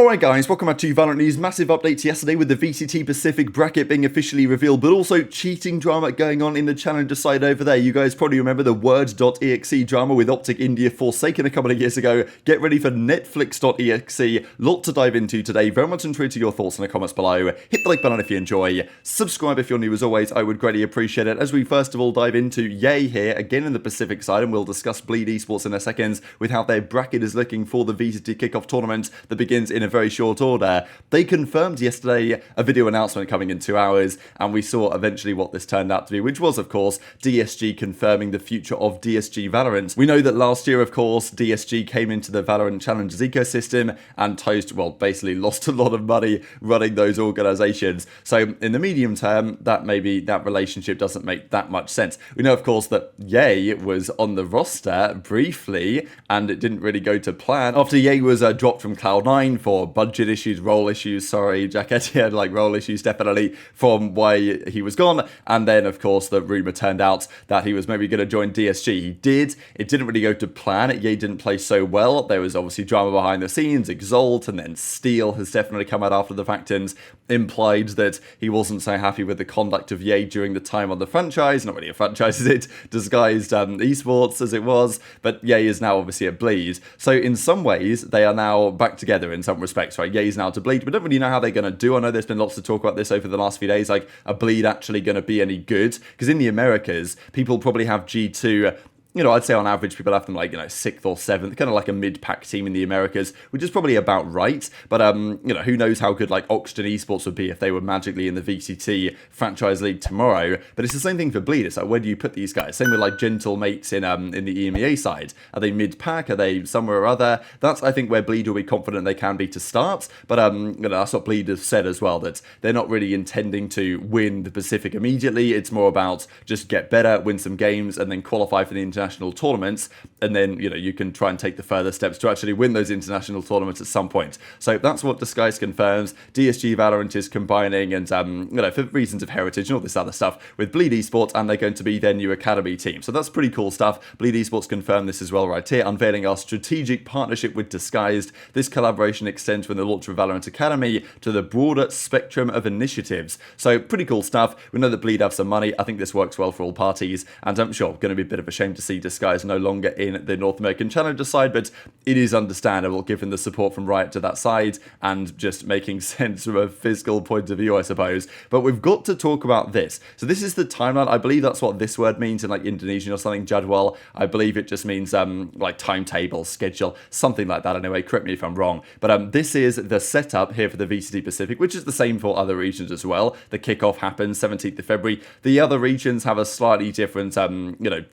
Alright guys, welcome back to Valorant News. Massive updates yesterday with the VCT Pacific Bracket being officially revealed, but also cheating drama going on in the challenger side over there. You guys probably remember the Word.exe drama with Optic India Forsaken a couple of years ago. Get ready for Netflix.exe. Lot to dive into today. Very much intrigued to your thoughts in the comments below. Hit the like button if you enjoy. Subscribe if you're new as always. I would greatly appreciate it. As we first of all dive into Yay here, again in the Pacific side, and we'll discuss Bleed Esports in a second with how their bracket is looking for the VCT kickoff tournament that begins in a very short order. They confirmed yesterday a video announcement coming in 2 hours, and we saw eventually what this turned out to be, which was, of course, DSG confirming the future of DSG Valorant. We know that last year, of course, DSG came into the Valorant Challengers ecosystem and basically lost a lot of money running those organizations. So in the medium term, that relationship doesn't make that much sense. We know, of course, that Yay was on the roster briefly, and it didn't really go to plan. After Yay was dropped from Cloud9 for budget issues, role issues, Jacket, he had role issues definitely from why he was gone, and then of course the rumor turned out that he was maybe going to join DSG. He did. It didn't really go to plan. Yay didn't play so well. There was obviously drama behind the scenes, Exalt, and then Steel has definitely come out after the fact and implied that he wasn't so happy with the conduct of Yay during the time on the franchise. Not really a franchise, is it? Disguised esports as it was, but Yay is now obviously at Bleed. So in some ways, they are now back together in some respects, right? Yay's now to Bleed. We don't really know how they're going to do. I know there's been lots of talk about this over the last few days, like, are Bleed actually going to be any good? Because in the Americas, people probably have G2... I'd say on average people have them 6th or 7th, kind of like a mid-pack team in the Americas, which is probably about right. But, who knows how good Oxygen Esports would be if they were magically in the VCT franchise league tomorrow. But it's the same thing for Bleed. It's where do you put these guys? Same with Gentle Mates in the EMEA side. Are they mid-pack? Are they somewhere or other? That's, I think, where Bleed will be confident they can be to start. But, that's what Bleed has said as well, that they're not really intending to win the Pacific immediately. It's more about just get better, win some games, and then qualify for the international tournaments, and then you can try and take the further steps to actually win those international tournaments at some point. So that's what Disguise confirms. DSG Valorant is combining, and for reasons of heritage and all this other stuff, with Bleed Esports, and they're going to be their new academy team. So that's pretty cool stuff. Bleed Esports confirmed this as well right here, unveiling our strategic partnership with Disguised. This collaboration extends from the launch of Valorant Academy to the broader spectrum of initiatives. So pretty cool stuff. We know that Bleed have some money. I think this works well for all parties, and I'm sure going to be a bit of a shame to see Disguise no longer in the North American Challenger side, but it is understandable given the support from Riot to that side and just making sense from a fiscal point of view, I suppose. But we've got to talk about this. So this is the timeline. I believe that's what this word means in Indonesian or something, Jadwal. I believe it just means timetable, schedule, something like that anyway. Correct me if I'm wrong. But this is the setup here for the VCT Pacific, which is the same for other regions as well. The kickoff happens 17th of February. The other regions have a slightly different,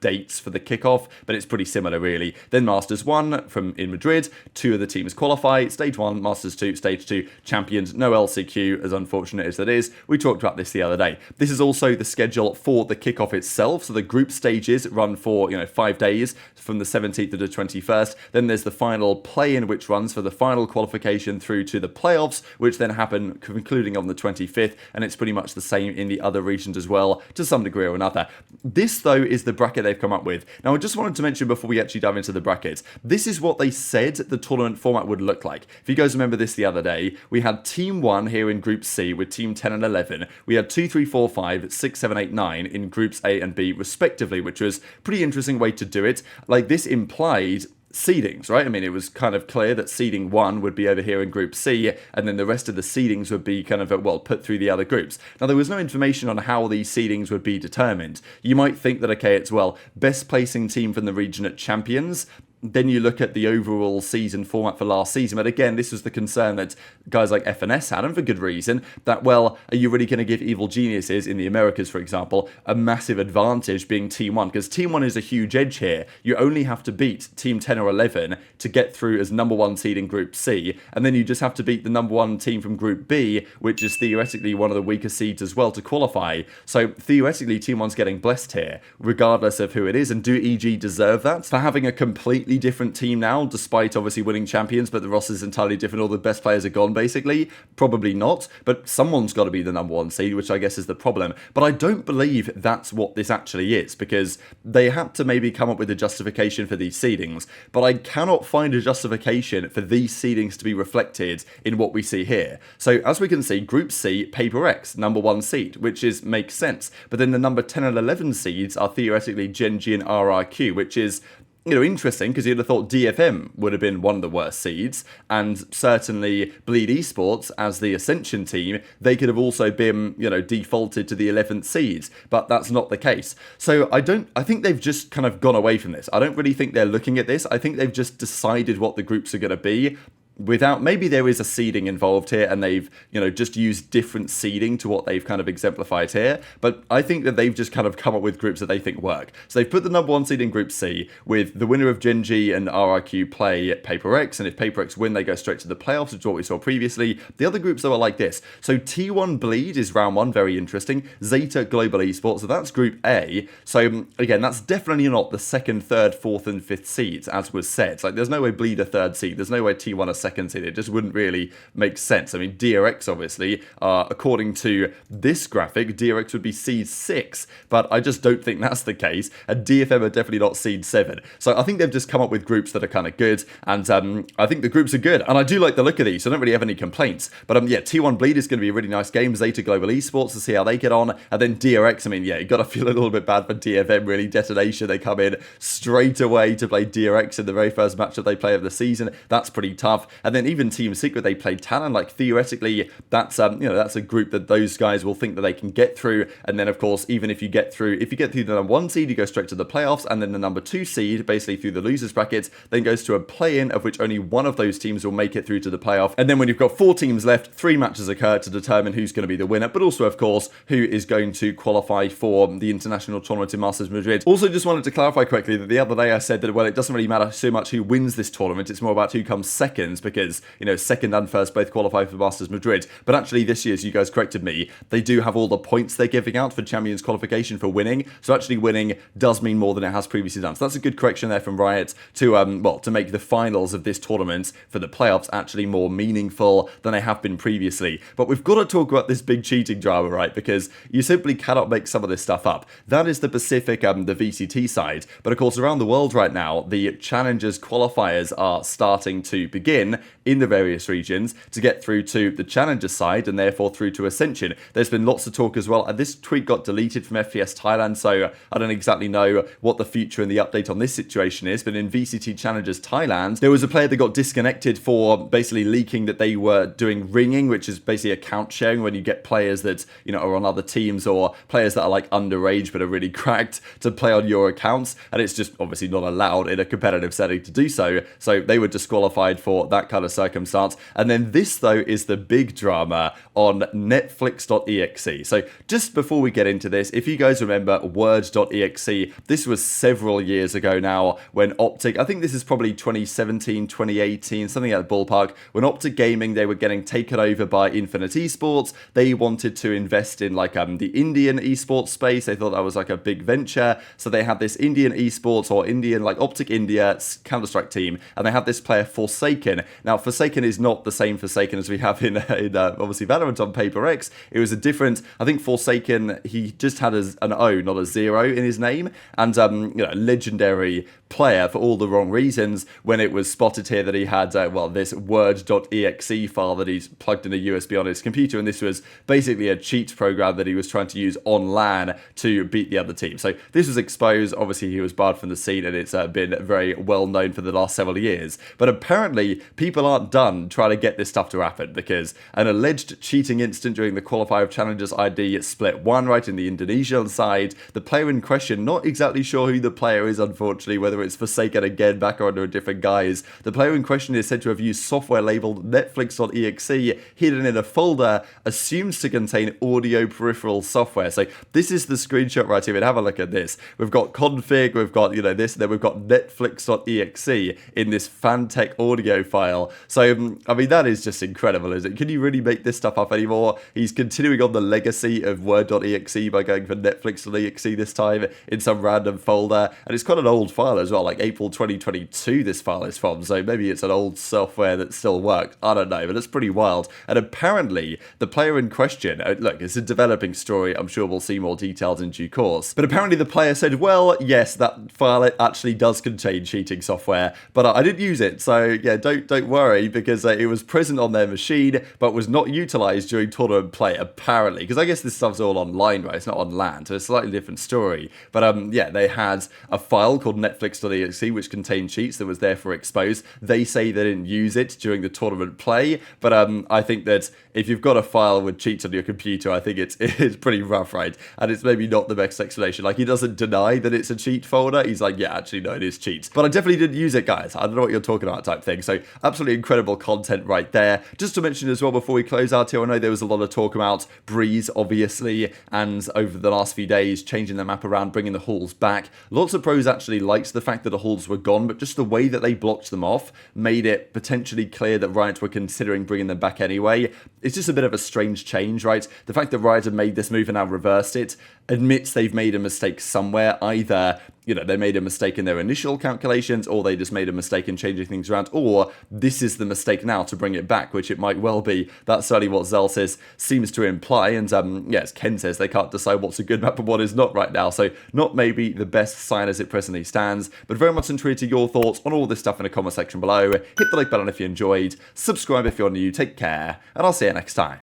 dates for the kickoff, but it's pretty similar really. Then Masters 1 in Madrid, 2 of the teams qualify, Stage 1, Masters 2, Stage 2, Champions, no LCQ, as unfortunate as that is. We talked about this the other day. This is also the schedule for the kickoff itself, so the group stages run for 5 days, from the 17th to the 21st. Then there's the final play-in, which runs for the final qualification through to the playoffs, which then happen concluding on the 25th, and it's pretty much the same in the other regions as well, to some degree or another. This, though, is the bracket they've come up with. Now, I just wanted to mention before we actually dive into the brackets, this is what they said the tournament format would look like. If you guys remember this the other day, we had Team 1 here in Group C with Team 10 and 11. We had 2, 3, 4, 5, 6, 7, 8, 9 in Groups A and B respectively, which was a pretty interesting way to do it. This implied seedings, right? I mean, it was kind of clear that seeding 1 would be over here in Group C, and then the rest of the seedings would be kind of, put through the other groups. Now, there was no information on how these seedings would be determined. You might think that, okay, it's, best placing team from the region at Champions. Then you look at the overall season format for last season. But again, this was the concern that guys like FNS had, and for good reason, that, are you really going to give Evil Geniuses in the Americas, for example, a massive advantage being Team 1? Because Team 1 is a huge edge here. You only have to beat Team 10 or 11 to get through as number 1 seed in Group C. And then you just have to beat the number 1 team from Group B, which is theoretically one of the weaker seeds as well, to qualify. So theoretically, Team 1's getting blessed here, regardless of who it is. And do EG deserve that? For having a completely completely different team now, despite obviously winning champions, but the roster is entirely different, all the best players are gone basically? Probably not, but someone's got to be the number 1 seed, which I guess is the problem. But I don't believe that's what this actually is, because they had to maybe come up with a justification for these seedings, but I cannot find a justification for these seedings to be reflected in what we see here. So as we can see, Group C, Paper.exe, number 1 seed, which makes sense. But then the number 10 and 11 seeds are theoretically Gen.G and RRQ, which is interesting, because you'd have thought DFM would have been one of the worst seeds, and certainly Bleed Esports, as the Ascension team, they could have also been, defaulted to the 11th seeds, but that's not the case. So I think they've just kind of gone away from this. I don't really think they're looking at this. I think they've just decided what the groups are going to be, without, maybe there is a seeding involved here and they've, just used different seeding to what they've kind of exemplified here. But I think that they've just kind of come up with groups that they think work. So they've put the number 1 seed in Group C with the winner of Gen.G and RRQ play Paper.exe. And if Paper.exe win, they go straight to the playoffs, which is what we saw previously. The other groups, though, are like this. So T1 Bleed is round 1, very interesting. Zeta Global Esports, so that's Group A. So again, that's definitely not the 2nd, 3rd, 4th, and 5th seeds, as was said. Like, there's no way Bleed a 3rd seed. There's no way T1 a 2nd seed. It just wouldn't really make sense. I mean, DRX obviously, according to this graphic, DRX would be seed 6, but I just don't think that's the case, and DFM are definitely not seed 7. So I think they've just come up with groups that are kind of good, and I think the groups are good, and I do like the look of these, so I don't really have any complaints. But yeah, T1 Bleed is going to be a really nice game. Zeta Global Esports, to see how they get on, and then DRX, I mean, yeah, you got to feel a little bit bad for DFM, really. Detonation, they come in straight away to play DRX in the very first matchup they play of the season. That's pretty tough. And then even Team Secret, they played Talon. Like, theoretically, that's that's a group that those guys will think that they can get through. And then, of course, even if you get through the number 1 seed, you go straight to the playoffs, and then the number 2 seed, basically through the losers brackets, then goes to a play-in, of which only one of those teams will make it through to the playoff. And then when you've got 4 teams left, 3 matches occur to determine who's going to be the winner, but also, of course, who is going to qualify for the international tournament in Masters Madrid. Also, just wanted to clarify quickly that the other day I said that, well, it doesn't really matter so much who wins this tournament, it's more about who comes second, because, second and first both qualify for Masters Madrid. But actually this year, as you guys corrected me, they do have all the points they're giving out for Champions qualification for winning. So actually winning does mean more than it has previously done. So that's a good correction there from Riot to make the finals of this tournament for the playoffs actually more meaningful than they have been previously. But we've got to talk about this big cheating drama, right? Because you simply cannot make some of this stuff up. That is the Pacific, the VCT side. But of course, around the world right now, the Challengers qualifiers are starting to begin in the various regions to get through to the Challenger side and therefore through to Ascension. There's been lots of talk as well, and this tweet got deleted from FPS Thailand, so I don't exactly know what the future and the update on this situation is, but in VCT Challengers Thailand, there was a player that got disconnected for basically leaking that they were doing ringing, which is basically account sharing, when you get players that, are on other teams, or players that are like underage but are really cracked to play on your accounts, and it's just obviously not allowed in a competitive setting to do so. So they were disqualified for that kind of circumstance. And then this, though, is the big drama on Netflix.exe. So just before we get into this, if you guys remember Word.exe, this was several years ago now, when Optic, I think this is probably 2017, 2018, something like that ballpark, when Optic Gaming, they were getting taken over by Infinite Esports. They wanted to invest in like the Indian esports space. They thought that was like a big venture. So they had this Indian esports, or Indian, like Optic India Counter-Strike team, and they had this player Forsaken. Now, Forsaken is not the same Forsaken as we have in obviously Valorant on Paper.exe. It was a different, I think Forsaken, he just had an O, not a 0 in his name, and a legendary player for all the wrong reasons, when it was spotted here that he had this Word.exe file that he's plugged in a USB on his computer, and this was basically a cheat program that he was trying to use on LAN to beat the other team. So this was exposed. Obviously he was barred from the scene, and it's been very well known for the last several years. But apparently people aren't done trying to get this stuff to happen, because an alleged cheating incident during the qualifier of Challengers ID Split 1, right, in the Indonesian side, the player in question, not exactly sure who the player is, unfortunately, whether it's Forsaken again, back or under a different guise. The player in question is said to have used software labeled Netflix.exe hidden in a folder assumed to contain audio peripheral software. So this is the screenshot right here, and have a look at this. We've got config, we've got this, and then we've got Netflix.exe in this Fantech audio file. So I mean, that is just incredible, isn't it? Can you really make this stuff up anymore? He's continuing on the legacy of Word.exe by going for Netflix.exe this time in some random folder, and it's quite an old file as well. well, like April 2022 this file is from, so maybe it's an old software that still works. I don't know, but it's pretty wild. And apparently, the player in question, look, it's a developing story, I'm sure we'll see more details in due course, but apparently the player said, well, yes, that file actually does contain cheating software, but I didn't use it, so yeah, don't worry, because it was present on their machine, but was not utilized during tournament play, apparently, because I guess this stuff's all online, right? It's not on LAN, so it's a slightly different story. But yeah, they had a file called Netflix.exe which contained cheats that was therefore exposed. They say they didn't use it during the tournament play, but I think that if you've got a file with cheats on your computer, I think it's pretty rough, right? And it's maybe not the best explanation. Like, he doesn't deny that it's a cheat folder. He's like, yeah, actually, no, it is cheats. But I definitely didn't use it, guys. I don't know what you're talking about type thing. So absolutely incredible content right there. Just to mention as well, before we close out here, I know there was a lot of talk about Breeze, obviously, and over the last few days, changing the map around, bringing the halls back. Lots of pros actually liked the fact that the halls were gone, but just the way that they blocked them off made it potentially clear that Riot were considering bringing them back anyway. It's just a bit of a strange change, right? The fact that Riot have made this move and now reversed it admits they've made a mistake somewhere. Either, you know, they made a mistake in their initial calculations, or they just made a mistake in changing things around, or this is the mistake now to bring it back, which it might well be. That's certainly what Zelsis seems to imply, and yes, Ken says they can't decide what's a good map and what is not right now, so not maybe the best sign as it presently stands, but very much intrigued to your thoughts on all this stuff in the comment section below. Hit the like button if you enjoyed, subscribe if you're new, take care, and I'll see you next time.